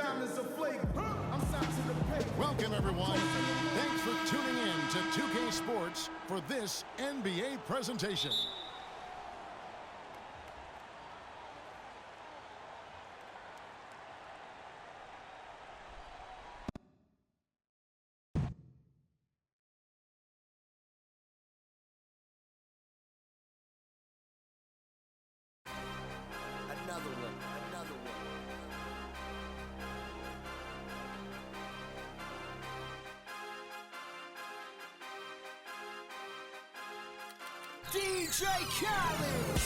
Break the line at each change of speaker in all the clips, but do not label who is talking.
diamonds are flagrant. I'm signed to the paper.
Welcome, everyone. Thanks for tuning in to 2K Sports for this NBA presentation.
Another one. DJ Khaled.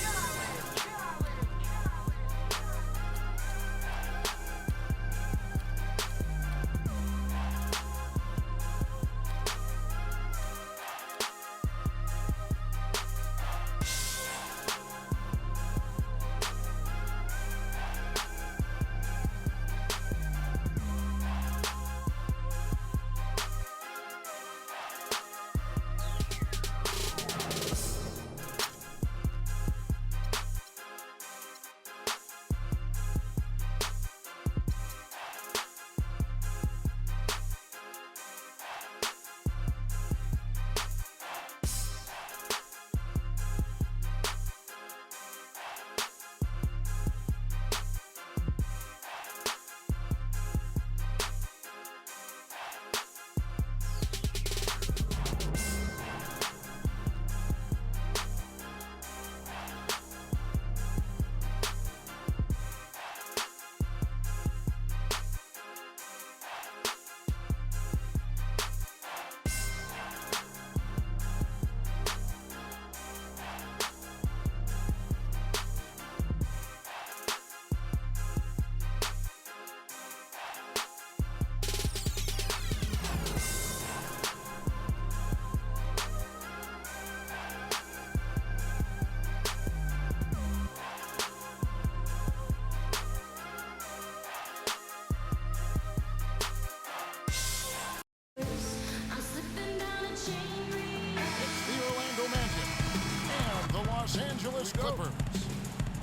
Los Angeles Clippers.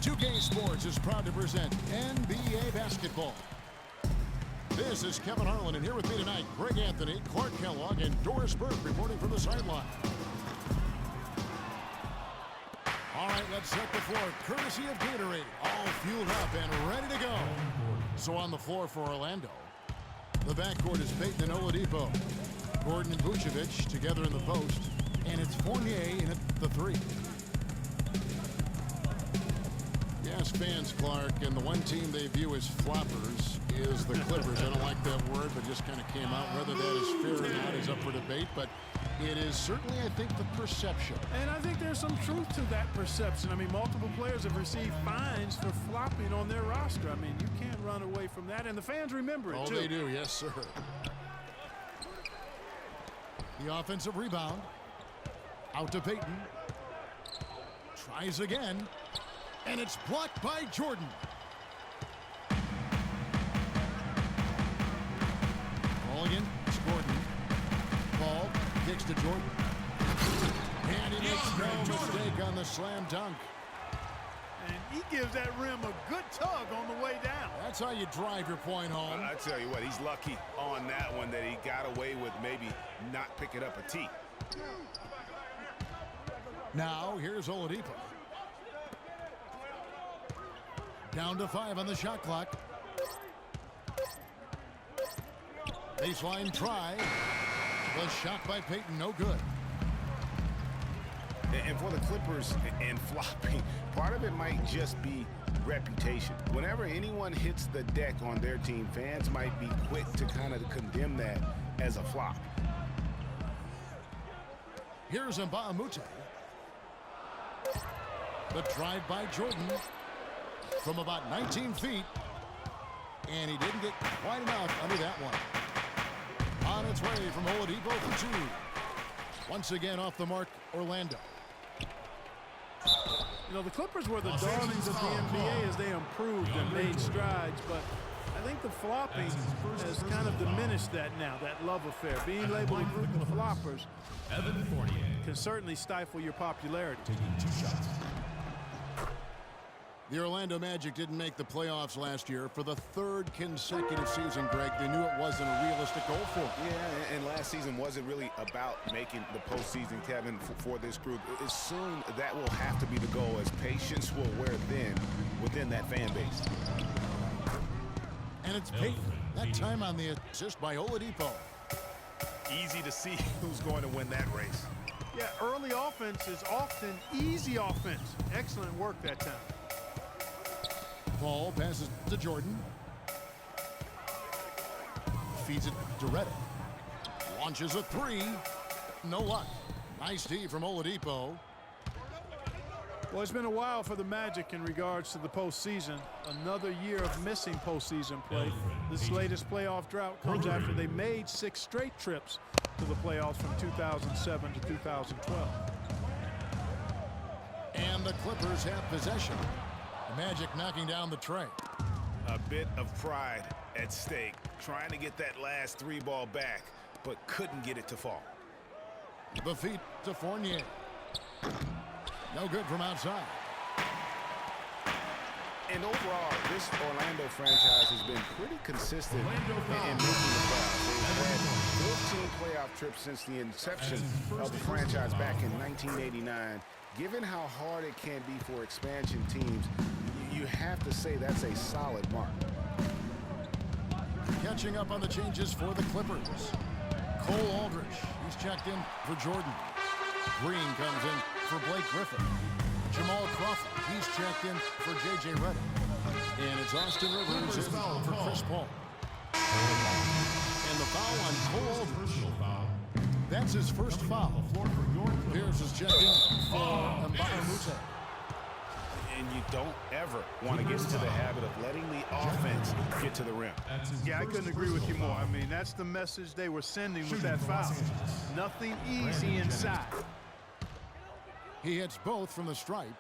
2K Sports is proud to present NBA basketball. This is Kevin Harlan, and here with me tonight, Greg Anthony, Clark Kellogg, and Doris Burke reporting from the sideline. All right, let's set the floor, courtesy of Gatorade, all fueled up and ready to go. So on the floor for Orlando, the backcourt is Payton and Oladipo, Gordon and Vucevic together in the post, and it's Fournier in at the three. Yes, fans, Clark, and the one team they view as floppers is the Clippers. I don't like that word, but just kind of came out. Whether that is fair or not is up for debate, but it is certainly, I think, the perception.
And I think there's some truth to that perception. I mean, multiple players have received fines for flopping on their roster. I mean, you can't run away from that, and the fans remember it, too.
Oh, they do, yes, sir. The offensive rebound. Out to Payton. Tries again. And it's blocked by Jordan. Mulligan, it's Gordon. Ball kicks to Jordan. And he makes no mistake on the slam dunk.
And he gives that rim a good tug on the way down.
That's how you drive your point home.
I tell you what, he's lucky on that one that he got away with maybe not picking up a tee.
Now, here's Oladipo. Down to 5 on the shot clock. Baseline try. The shot by Payton, no good.
And for the Clippers and flopping, part of it might just be reputation. Whenever anyone hits the deck on their team, fans might be quick to kind of condemn that as a flop.
Here's Mbah a Moute. The drive by Jordan from about 19 feet. And he didn't get quite enough under that one. On its way from Oladipo for 2. Once again off the mark, Orlando.
You know, the Clippers were the darlings of the NBA as they improved and made strides, but I think the flopping has kind of diminished that now, that love affair. Being labeled a group of floppers can certainly stifle your popularity.
Taking 2 shots.
The Orlando Magic didn't make the playoffs last year for the third consecutive season, Greg. They knew it wasn't a realistic goal for them.
Yeah, and last season wasn't really about making the postseason, Kevin, for this group. Soon that will have to be the goal, as patience will wear thin within that fan base.
And it's Peyton. That time on the assist by Oladipo.
Easy to see who's going to win that race.
Yeah, early offense is often easy offense. Excellent work that time.
Paul passes to Jordan. Feeds it to Redick. Launches a three. No luck. Nice D from Oladipo.
Well, it's been a while for the Magic in regards to the postseason. Another year of missing postseason play. This latest playoff drought comes after they made 6 straight trips to the playoffs from 2007 to 2012.
And the Clippers have possession. The Magic knocking down the tray.
A bit of pride at stake, trying to get that last 3 ball back, but couldn't get it to fall.
The feed to Fournier. No good from outside.
And overall, this Orlando franchise has been pretty consistent in making the playoffs. They've had 14 playoff trips since the inception of the franchise back in 1989. Given how hard it can be for expansion teams, you have to say that's a solid mark.
Catching up on the changes for the Clippers. Cole Aldrich, he's checked in for Jordan. Green comes in for Blake Griffin. Jamal Crawford, he's checked in for J.J. Redick. And it's Austin Rivers in for Chris Paul. And the foul on Cole Aldrich. That's his first foul. Pierce is checked in for Mbaka Mute.
And you don't ever want to get into the habit of letting the offense get to the rim.
Yeah, I couldn't agree with you more. I mean, that's the message they were sending with that foul. Nothing easy inside.
He hits both from the stripe.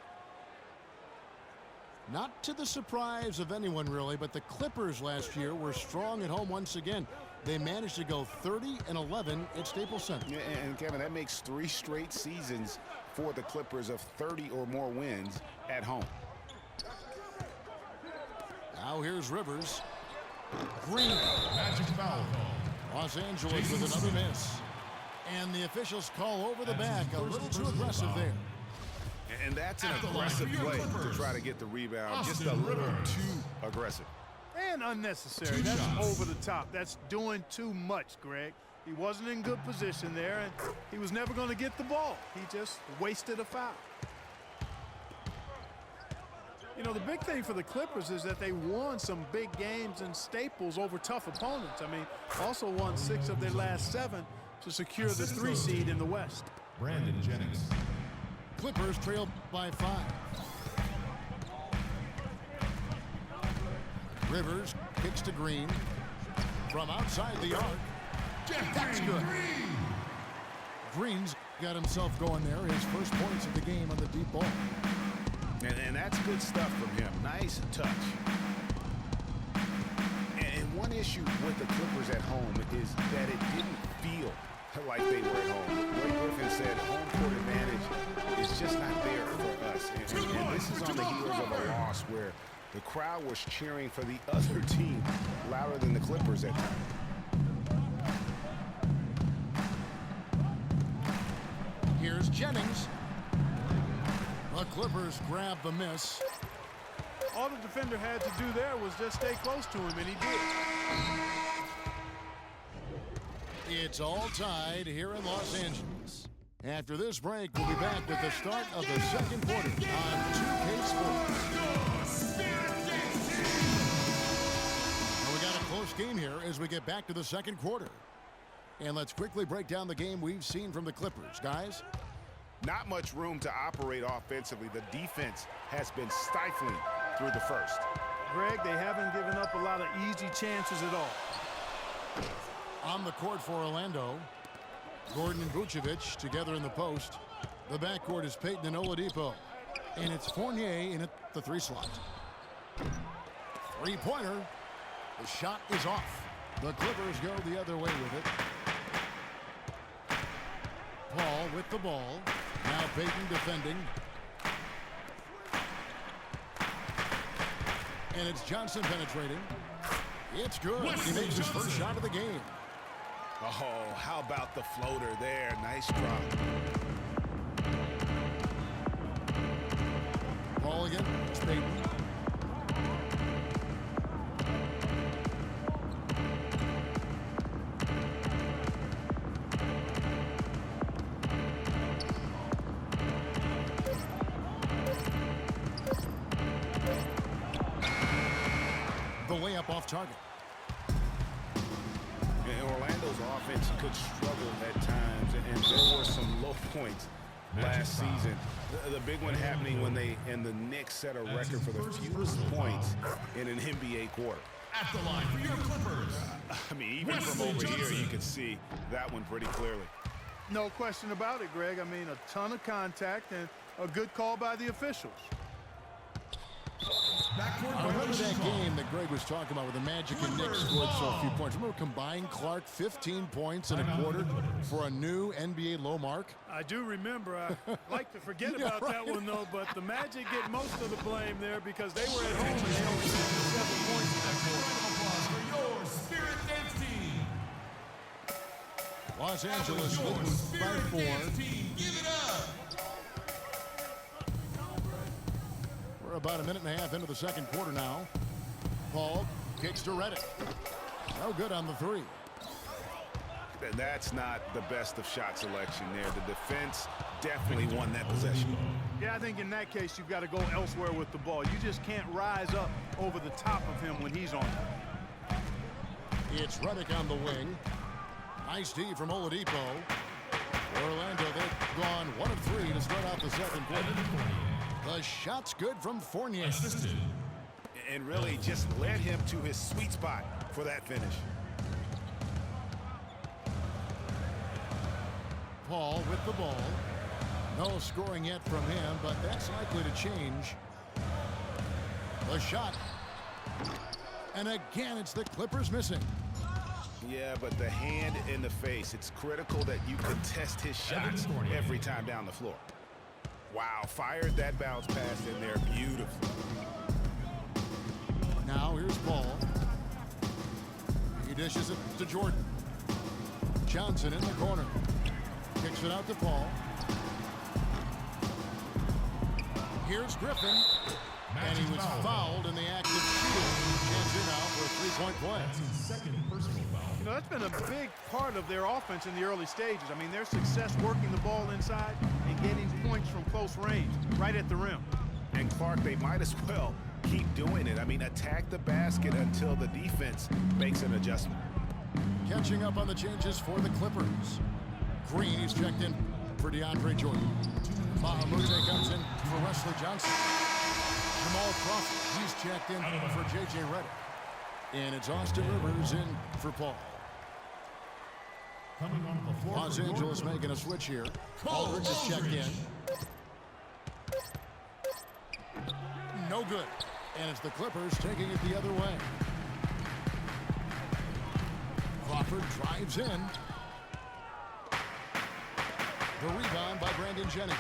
Not to the surprise of anyone, really, but the Clippers last year were strong at home once again. They managed to go 30-11 at Staples Center.
Yeah, and Kevin, that makes 3 straight seasons for the Clippers of 30 or more wins at home.
Now here's Rivers. Green.
Magic foul.
Los Angeles with another miss. And the officials call over the back. A little too aggressive there.
And that's an aggressive play to try to get the rebound. Just a little too aggressive.
And unnecessary. That's over the top. That's doing too much, Greg. He wasn't in good position there, and he was never going to get the ball. He just wasted a foul. You know, the big thing for the Clippers is that they won some big games in Staples over tough opponents. I mean, also won 6 of their last 7 to secure the 3 seed in the West.
Brandon Jennings.
Clippers trail by 5. Rivers kicks to Green from outside the arc. That's good. Green's got himself going there. His first points of the game on the deep ball.
And that's good stuff from him. Nice touch. And one issue with the Clippers at home is that it didn't feel like they were at home. Blake Griffin said home court advantage is just not there for us. And this is on the heels of a loss where the crowd was cheering for the other team louder than the Clippers at times.
Here's Jennings. The Clippers grab the miss.
All the defender had to do there was just stay close to him, and he did.
It's all tied here in Los Angeles. After this break, we'll be back with the start of the second quarter on 2K Sports. Well, we got a close game here as we get back to the second quarter. And let's quickly break down the game we've seen from the Clippers. Guys?
Not much room to operate offensively. The defense has been stifling through the first.
Greg, they haven't given up a lot of easy chances at all.
On the court for Orlando, Gordon and Vucevic together in the post. The backcourt is Peyton and Oladipo. And it's Fournier in at the 3 slot. Three-pointer. The shot is off. The Clippers go the other way with it. Paul with the ball. Now Peyton defending. And it's Johnson penetrating. It's good. He makes his first shot of the game.
Oh, how about the floater there? Nice drop.
Ball again. It's Payton. The layup off target.
And Orlando's offense could struggle at times, and there were some low points last season. The big one happening when the Knicks set a record for the fewest points in an NBA quarter.
At the line for your Clippers.
I mean, even from over here, you can see that one pretty clearly.
No question about it, Greg. I mean, a ton of contact and a good call by the officials.
Remember that game that Greg was talking about where the Magic and Knicks scored so few points? Remember combined Clark 15 points in a quarter for a new NBA low mark?
I do remember. I like to forget
Yeah,
about that
right.
one, though, but the Magic get most of the blame there because they were at home and they only scored 7 points in that quarter.
Applause for your Spirit Dance team.
Los Angeles
Your
leading
Spirit
by 4.
Dance team. Give it up.
We're about a minute and a half into the second quarter now. Paul kicks to Reddick. No good on the three.
And that's not the best of shot selection there. The defense definitely won that possession.
Yeah, I think in that case, you've got to go elsewhere with the ball. You just can't rise up over the top of him when he's on it.
It's Reddick on the wing. Nice D from Oladipo. Orlando, they've gone 1 of 3 to start out the second quarter. The shot's good from Fournier.
Assisted.
And really just led him to his sweet spot for that finish.
Paul with the ball. No scoring yet from him, but that's likely to change. The shot. And again, it's the Clippers missing.
Yeah, but the hand in the face, it's critical that you contest his shots every time down the floor. Wow, fired that bounce pass in there beautifully.
Now here's Paul. He dishes it to Jordan. Johnson in the corner. Kicks it out to Paul. Here's Griffin. And he was fouled in the act of shooting. Chance in now for a three-point play.
That's his second personal foul.
You know, that's been a big part of their offense in the early stages. I mean, their success working the ball inside and getting points from close range, right at the rim.
And Clark, they might as well keep doing it. I mean, attack the basket until the defense makes an adjustment.
Catching up on the changes for the Clippers. Green is checked in for DeAndre Jordan. Mahamute comes in for Wesley Johnson. Jamal Crawford, he's checked in for J.J. Redick. And it's Austin Rivers in for Paul.
Coming on the floor.
Los Angeles making a switch here. Aldridge is checked in. No good. And it's the Clippers taking it the other way. Crawford drives in. The rebound by Brandon Jennings.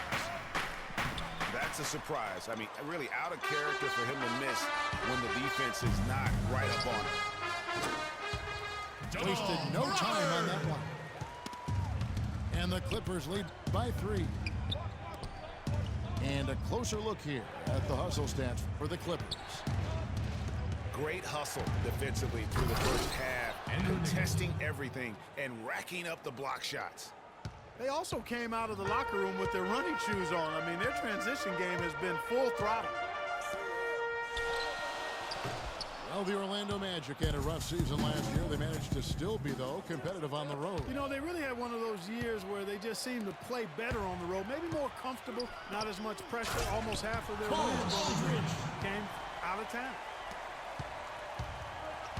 That's a surprise. I mean, really out of character for him to miss when the defense is not right up on it.
Wasted no time on that one. And the Clippers lead by 3. And a closer look here at the hustle stats for the Clippers.
Great hustle defensively through the first half, contesting everything and racking up the block shots.
They also came out of the locker room with their running shoes on. I mean, their transition game has been full throttle.
Well, the Orlando Magic had a rough season last year. They managed to still be, though, competitive on the road.
You know, they really had one of those years where they just seemed to play better on the road, maybe more comfortable, not as much pressure. Almost half of their wins came out of town.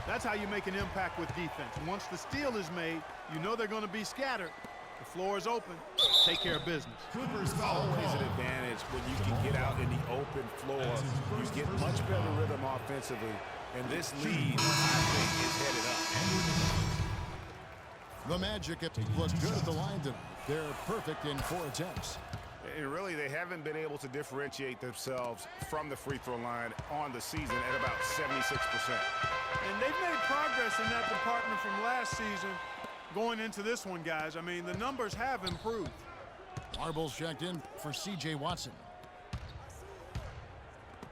That's how you make an impact with defense. Once the steal is made, you know they're going to be scattered. The floor is open. Take care of business.
Clippers foul
Always an
call.
advantage when you can get out in the open floor. You get much better rhythm offensively. And this lead, I think, is headed up.
The Magic have looked good at the line tonight. They're perfect in 4 attempts.
And really, they haven't been able to differentiate themselves from the free throw line on the season at about 76%.
And they've made progress in that department from last season going into this one, guys. I mean, the numbers have improved.
Marbles checked in for C.J. Watson.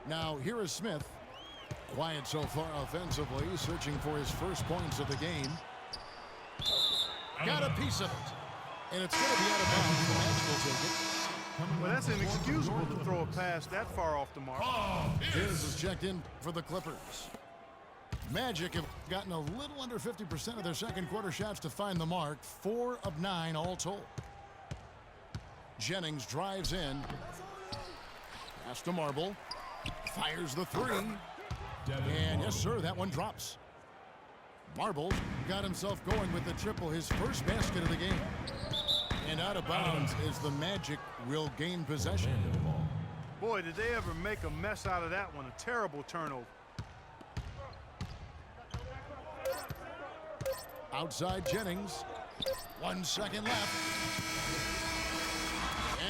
Now, here is Smith. Quiet so far offensively, searching for his first points of the game. Got a piece of it. And it's going to be out of bounds. The Magic will take it.
Well, that's inexcusable to throw a pass that far off the mark.
His is checked in for the Clippers. Magic have gotten a little under 50% of their second quarter shots to find the mark. 4 of 9 all told. Jennings drives in. Pass to Marble. Fires the three. And yes, sir, that one drops. Marble got himself going with the triple, his first basket of the game. And out of bounds is the Magic will gain possession.
Boy, did they ever make a mess out of that one. A terrible turnover.
Outside Jennings. 1 second left.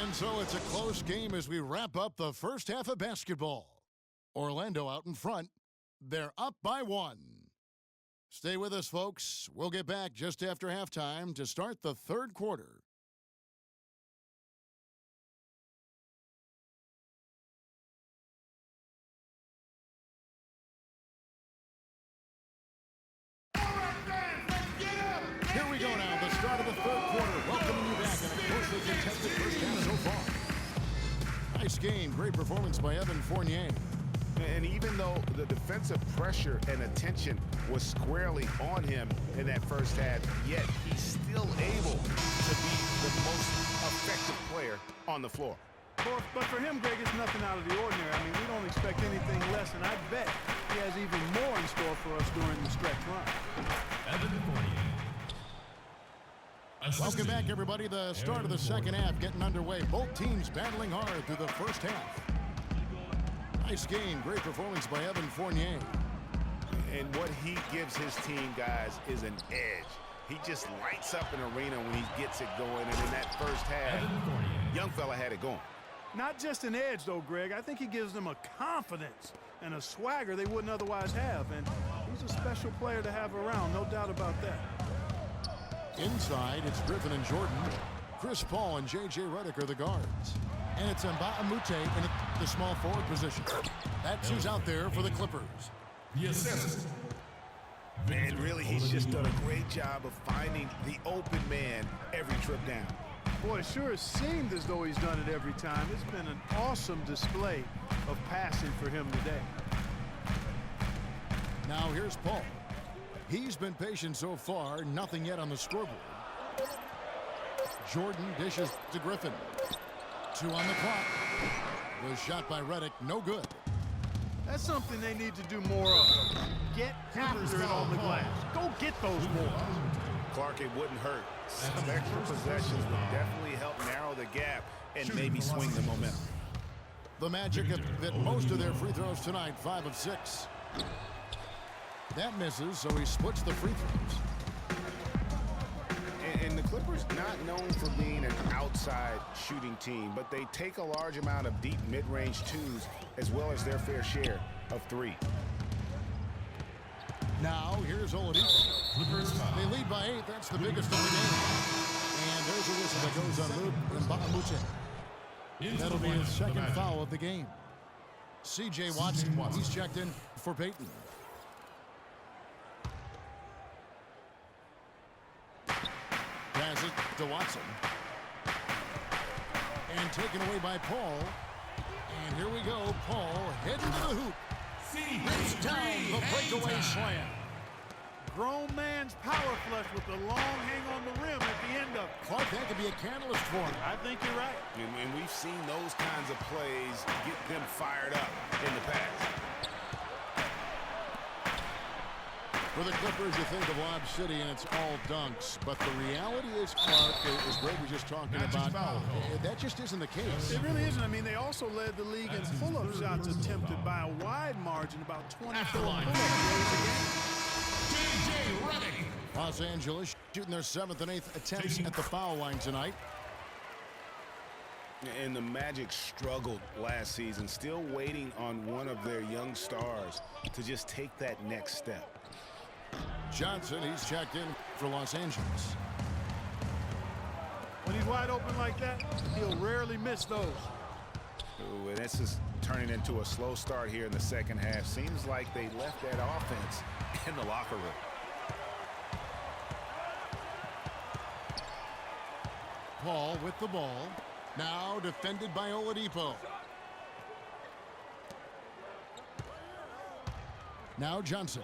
And so it's a close game as we wrap up the first half of basketball. Orlando out in front. They're up by 1. Stay with us, folks. We'll get back just after halftime to start the third quarter. Here we go now, the start of the third quarter. Welcoming you back in a closely contested first half so far. Nice game, great performance by Evan Fournier.
And even though the defensive pressure and attention was squarely on him in that first half, yet he's still able to be the most effective player on the floor.
But for him, Greg, it's nothing out of the ordinary. I mean, we don't expect anything less, and I bet he has even more in store for us during the stretch run.
Evan Fournier.
Welcome back, everybody. The start of the second half getting underway. Both teams battling hard through the first half. Nice game, great performance by Evan Fournier.
And what he gives his team, guys, is an edge. He just lights up an arena when he gets it going, and in that first half, young fella had it going.
Not just an edge, though, Greg. I think he gives them a confidence and a swagger they wouldn't otherwise have. And he's a special player to have around, no doubt about that.
Inside, it's Griffin and Jordan. Chris Paul and J.J. Redick are the guards. And it's Mbah a Moute in the small forward position. That's who's out there for the Clippers.
Yes.
And really, he's just done a great job of finding the open man every trip down.
Boy, it sure has seemed as though he's done it every time. It's been an awesome display of passing for him today.
Now here's Paul. He's been patient so far, nothing yet on the scoreboard. Jordan dishes to Griffin. 2 on the clock. Was shot by Redick, no good.
That's something they need to do more of. Get after it on the glass. Go get those more.
Clark, it wouldn't hurt. Some extra possessions would definitely help narrow the gap and maybe swing the momentum.
The Magic have hit most of their free throws tonight, 5 of 6. That misses, so he splits the free throws.
And the Clippers not known for being an outside shooting team, but they take a large amount of deep mid-range twos as well as their fair share of 3.
Now here's Oladipo. They lead by 8. That's the biggest of the game. And there's a whistle that goes on Luke Mbah a Moute. That'll be his second foul of the game. C.J. Watson, he's checked in for Peyton. Pass it to Watson. And taken away by Paul. And here we go. Paul heading to the hoop. It's down the breakaway slam.
Grown man's power flush with the long hang on the rim at the end of it.
Clark, that could be a catalyst for him.
I think you're right.
And we've seen those kinds of plays get them fired up in the past.
For the Clippers, you think of Lob City and it's all dunks. But the reality is, Clark, as Greg was just talking about, that just isn't the case.
It really isn't. I mean, they also led the league in pull-up shots attempted by a wide margin, about 24 pull-up goals a game.
J.J. Redick.
Los Angeles shooting their 7th and 8th attempts at the foul line tonight.
And the Magic struggled last season, still waiting on one of their young stars to just take that next step.
Johnson, he's checked in for Los Angeles.
When he's wide open like that, he'll rarely miss those.
Ooh, and this is turning into a slow start here in the second half. Seems like they left that offense in the locker room.
Paul with the ball. Now defended by Oladipo. Now Johnson.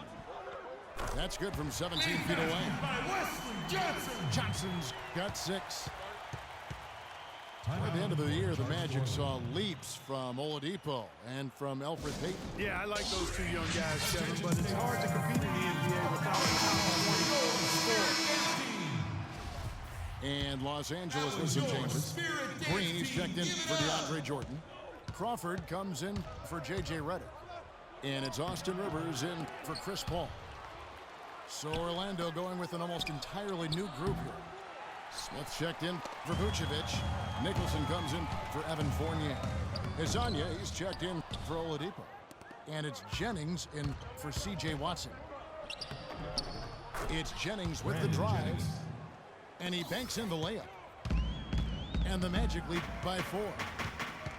That's good from 17 feet away.
By Wesley Johnson.
Johnson's got 6. At the end of the year, the Magic saw leaps from Oladipo and from Elfrid Payton.
Yeah, I like those two young guys, Kevin, but it's hard to compete in the NBA without a top 20 scorer.
And Los Angeles with some changes. Green, he's checked in for DeAndre Jordan. Crawford comes in for J.J. Redick. And it's Austin Rivers in for Chris Paul. So Orlando going with an almost entirely new group here. Smith checked in for Vucevic. Nicholson comes in for Evan Fournier. Hezonja, he's checked in for Oladipo. And it's Jennings in for C.J. Watson. It's Jennings with the drive. And he banks in the layup. And the Magic lead by 4.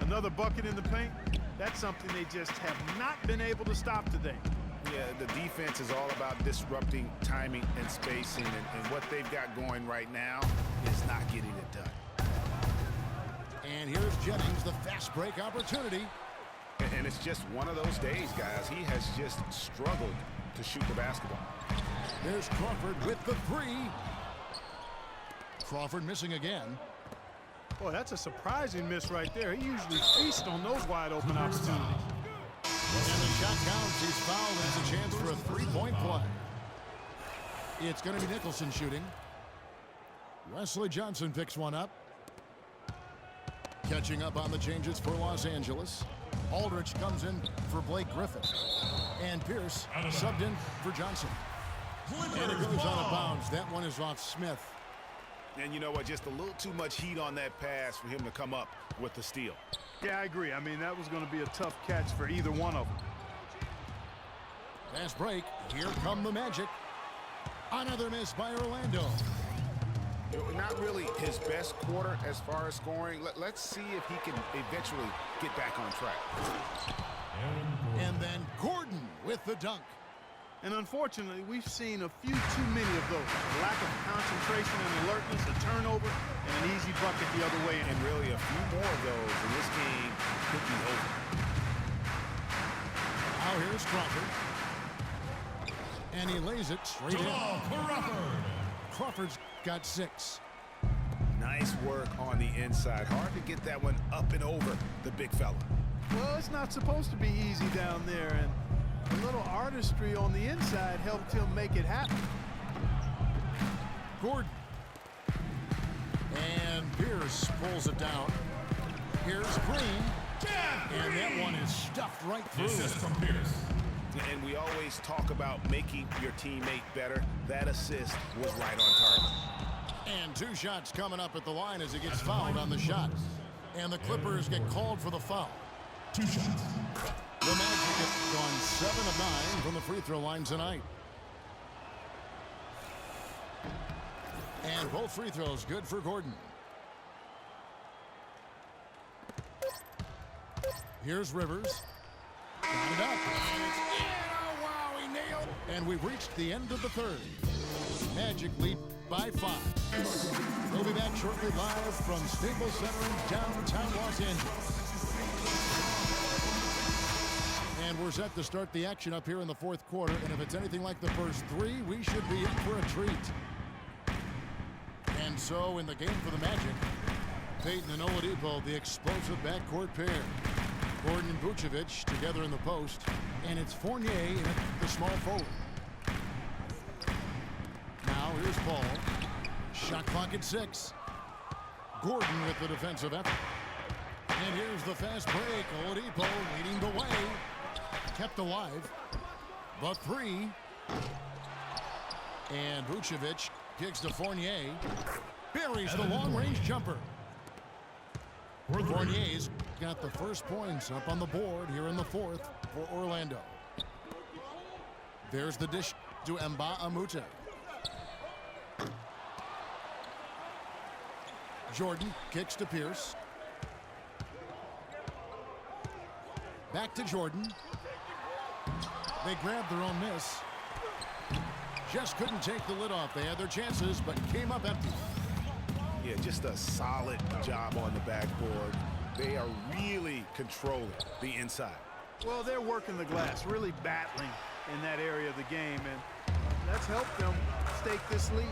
Another bucket in the paint. That's something they just have not been able to stop today.
Yeah, the defense is all about disrupting timing and spacing, and what they've got going right now is not getting it done.
And here's Jennings, the fast break opportunity.
And it's just one of those days, guys. He has just struggled to shoot the basketball.
There's Crawford with the 3. Crawford missing again.
Boy, that's a surprising miss right there. He usually feasts on those wide open opportunities.
And the shot counts. He's fouled, and it's a chance for a 3-point play. It's going to be Nicholson shooting. Wesley Johnson picks one up. Catching up on the changes for Los Angeles. Aldridge comes in for Blake Griffin. And Pierce subbed in for Johnson. And it goes out of bounds. That one is off Smith.
And you know what? Just a little too much heat on that pass for him to come up with the steal.
Yeah, I agree. I mean, that was going to be a tough catch for either one of them.
Fast break. Here come the Magic. Another miss by Orlando.
Not really his best quarter as far as scoring. Let's see if he can eventually get back on track.
And then Gordon with the dunk.
And unfortunately, we've seen a few too many of those. A lack of concentration and alertness, a turnover, and an easy bucket the other way.
And really a few more of those, and this game could be over.
Now here's Crawford. And he lays it straight in. Crawford's got 6.
Nice work on the inside. Hard to get that one up and over the big fella.
Well, it's not supposed to be easy down there, and a little artistry on the inside helped him make it happen.
Gordon. And Pierce pulls it down. Here's Green. And that one is stuffed right through.
Assist from Pierce.
And we always talk about making your teammate better. That assist was right on target.
And 2 shots coming up at the line as he gets fouled on the shot. And the Clippers get called for the foul.
2 shots.
The Magic have gone 7 of 9 from the free throw line tonight. And both free throws good for Gordon. Here's Rivers. Got it up. And it's in. Oh, wow, he nailed. And we've reached the end of the third. Magic lead by 5. We'll be back shortly live from Staples Center in downtown Los Angeles. And we're set to start the action up here in the 4th quarter. And if it's anything like the first 3, we should be in for a treat. And so in the game for the Magic, Payton and Oladipo, the explosive backcourt pair. Gordon and Vucevic together in the post. And it's Fournier in the small forward. Now here's Paul. Shot clock at 6. Gordon with the defensive effort. And here's the fast break. Oladipo leading the way. Kept alive. The 3. And Vucevic kicks to Fournier. Buries the long-range jumper. Fournier's got the first points up on the board here in the fourth for Orlando. There's the dish to Mba Amute. Jordan kicks to Pierce. Back to Jordan. They grabbed their own miss. Just couldn't take the lid off. They had their chances, but came up empty.
Yeah, just a solid job on the backboard. They are really controlling the inside.
Well, they're working the glass, really battling in that area of the game, and that's helped them stake this lead.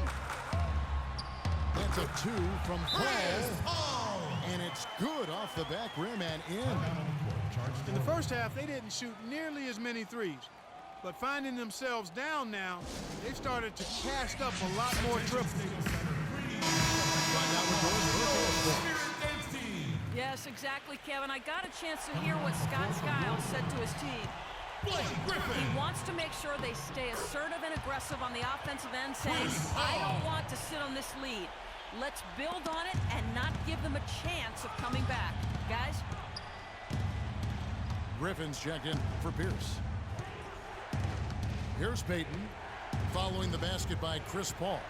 That's a two from Paul, and it's good off the back rim and in.
In the first half, they didn't shoot nearly as many threes, but finding themselves down now, they've started to cast up a lot more triples.
Yes, exactly, Kevin. I got a chance to hear what Scott Skiles said to his team. He wants to make sure they stay assertive and aggressive on the offensive end, saying, I don't want to sit on this lead. Let's build on it and not give them a chance of coming back. Guys?
Griffin's checked in for Pierce. Here's Payton, following the basket by Chris Paul.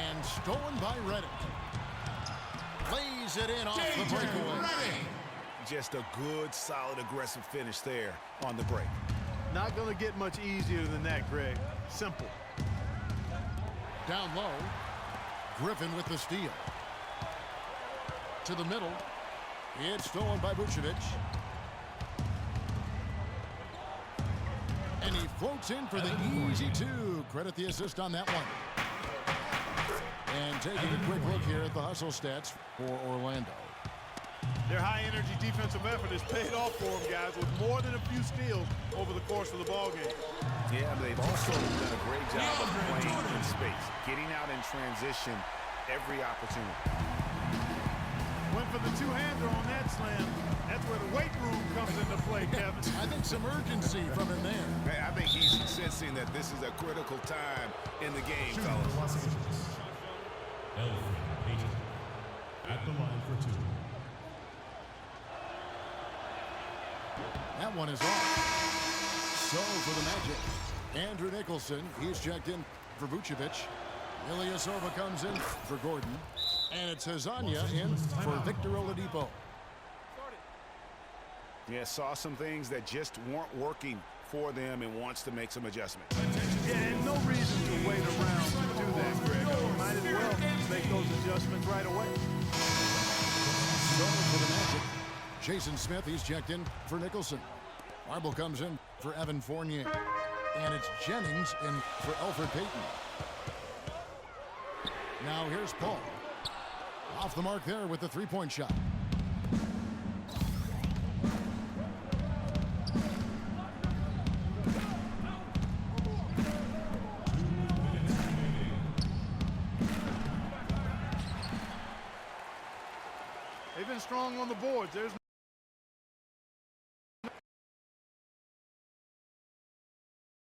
And stolen by Reddick. Lays it in off the breakaway.
Just a good, solid, aggressive finish there on the break.
Not going to get much easier than that, Greg. Simple.
Down low, Griffin with the steal. To the middle, it's stolen by Vucevic. And he floats in for the easy two. Credit the assist on that one. And taking a quick look here at the hustle stats for Orlando.
Their high-energy defensive effort has paid off for them, guys, with more than a few steals over the course of the ballgame.
Yeah, they've also done a great job of playing in space, getting out in transition every opportunity.
Went for the two-hander on that slam. That's where the weight room comes into play, Kevin.
I think some urgency from him there.
I think he's sensing that this is a critical time in the game, fellas.
Elfrid Payton at the line for two.
That one is off. So for the Magic, Andrew Nicholson, he's checked in for Vucevic. Ilyasova comes in for Gordon. And it's Hezonja in for Victor Oladipo.
Yeah, saw some things that just weren't working for them and wants to make some adjustments.
Yeah, and no reason to wait around to do that, Greg. You might as well make those adjustments right away.
So for the Magic, Jason Smith, he's checked in for Nicholson. Marble comes in for Evan Fournier. And it's Jennings in for Elfrid Payton. Now here's Paul. Off the mark there with the three-point shot.
They've been strong on the boards. There's